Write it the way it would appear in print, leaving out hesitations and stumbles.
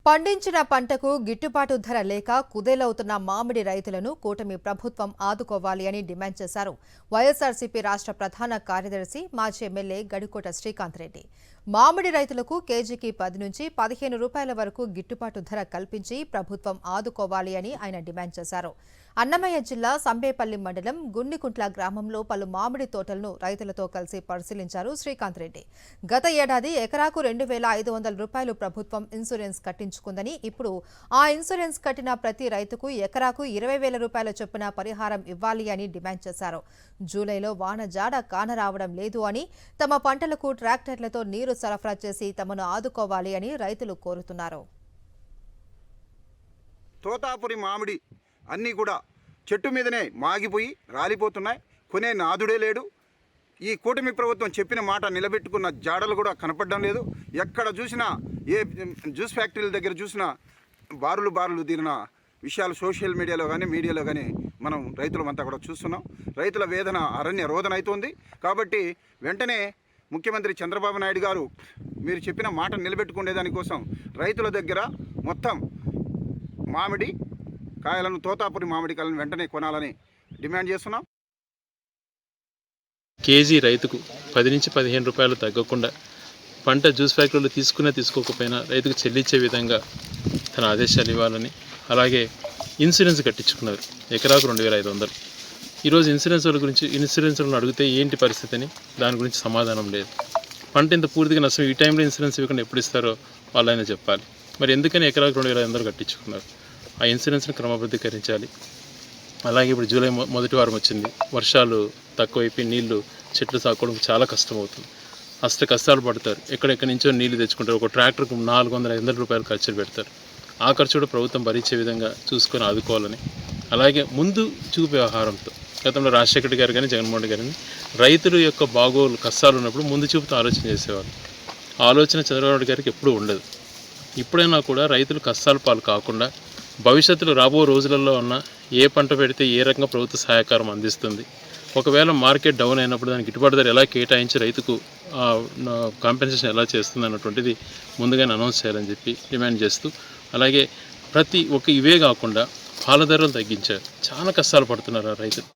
పండించిన పంటకు గిట్టుబాటు ధర లేక కుదేలవుతున్న మామిడి రైతులను కూటమి ప్రభుత్వం ఆదుకోవాలి అని డిమాండ్ చేశారు వైఎస్ఆర్సీపీ రాష్ట్ర ప్రధాన కార్యదర్శి మాజీ ఎమ్మెల్యే గడికోట శ్రీకాంత్ రెడ్డి. మామిడి రైతులకు కేజీకి 10 నుంచి 15 రూపాయల వరకు గిట్టుబాటు ధర కల్పించి ప్రభుత్వం ఆదుకోవాలి అని ఆయన డిమాండ్ చేశారు. అన్నమయ్య జిల్లా సంబేపల్లి మండలం గుండికుంట్ల గ్రామంలో పలు మామిడి తోటలను రైతులతో కలిసి పరిశీలించారు శ్రీకాంత్ రెడ్డి. గత ఏడాది ఎకరాకు 2,500 రూపాయలు ప్రభుత్వం ఇన్సూరెన్స్ కట్టించుకుందని, ఇప్పుడు ఆ ఇన్సూరెన్స్ కట్టిన ప్రతి రైతుకు ఎకరాకు 20,000 రూపాయల చొప్పున పరిహారం ఇవ్వాలి అని డిమాండ్ చేశారు. జూలైలో వాన జాడ కానరావడం లేదు అని, తమ పంటలకు ట్రాక్టర్లతో నీరు సరఫరా చేసి తమను ఆదుకోవాలి అని రైతులు కోరుతున్నారు. తోతాపురి మామిడి అన్నీ కూడా చెట్టు మీదనే మాగిపోయి రాలిపోతున్నాయి. కొనే నాదుడే లేడు. ఈ కూటమి ప్రభుత్వం చెప్పిన మాట నిలబెట్టుకున్న జాడలు కూడా కనపడడం లేదు. ఎక్కడ చూసినా, ఏ జ్యూస్ ఫ్యాక్టరీల దగ్గర చూసినా బారులు తీరిన విషయాలు సోషల్ మీడియాలో కానీ మీడియాలో కానీ మనం రైతులమంతా కూడా చూస్తున్నాం. రైతుల వేదన అరణ్య రోదన అవుతోంది. కాబట్టి వెంటనే ముఖ్యమంత్రి చంద్రబాబు నాయుడు గారు మీరు చెప్పిన మాట నిలబెట్టుకునే దానికోసం రైతుల దగ్గర మొత్తం మామిడి కాయలను, తోతాపురి మామిడి కాయలను వెంటనే కొనాలని డిమాండ్ చేస్తున్నాం. కేజీ రైతుకు 10 నుంచి 15 రూపాయలు తగ్గకుండా పంట జ్యూస్ ఫ్యాక్టరీలో తీసుకోకపోయినా రైతుకు చెల్లించే విధంగా తన ఆదేశాలు ఇవ్వాలని, అలాగే ఇన్సూరెన్స్ కట్టించుకున్నారు ఎకరాకు 2,500. ఈరోజు ఇన్సూరెన్స్లను అడిగితే ఏంటి పరిస్థితి అని దాని గురించి సమాధానం లేదు. పంట ఇంత పూర్తిగా నష్టం, ఈ టైంలో ఇన్సూరెన్స్ ఇవ్వకుండా ఎప్పుడు ఇస్తారో వాళ్ళైనా చెప్పాలి. మరి ఎందుకని ఎకరాకు 2,500 కట్టించుకున్నారు? ఆ ఇన్సూరెన్స్ని క్రమబద్ధీకరించాలి. అలాగే ఇప్పుడు జూలై మొదటి వారం వచ్చింది, వర్షాలు తక్కువైపోయి నీళ్లు చెట్లు సాకోవడం చాలా కష్టమవుతుంది. కష్టాలు పడతారు. ఎక్కడెక్కడి నుంచో నీళ్లు తెచ్చుకుంటారు. ఒక ట్రాక్టర్కు 400-500 రూపాయలు ఖర్చులు పెడతారు. ఆ ఖర్చు కూడా ప్రభుత్వం భరించే విధంగా చూసుకొని ఆదుకోవాలని, అలాగే ముందు చూపు వ్యవహారంతో గతంలో రాజశేఖర్ గారు కానీ జగన్మోహన్ రెడ్డి గారిని రైతుల యొక్క బాగోలు కష్టాలు ఉన్నప్పుడు ముందు చూపుతో ఆలోచన చేసేవాళ్ళు. ఆలోచన చంద్రబాబు నాయుడు గారికి ఎప్పుడూ ఉండదు. ఇప్పుడైనా కూడా రైతులు కష్టాల పాలు కాకుండా భవిష్యత్తులో రాబో రోజులలో ఉన్న ఏ పంట పెడితే ఏ రకంగా ప్రభుత్వ సహాయకారం అందిస్తుంది, ఒకవేళ మార్కెట్ డౌన్ అయినప్పుడు దానికి గిట్టుబాటు ధర ఎలా కేటాయించి రైతుకు కాంపెన్సేషన్ ఎలా చేస్తుంది అన్నటువంటిది ముందుగానే అనౌన్స్ చేయాలని చెప్పి డిమాండ్ చేస్తూ, అలాగే ఇవే కాకుండా పాల ధరలు తగ్గించారు. చాలా కష్టాలు పడుతున్నారు రైతులు.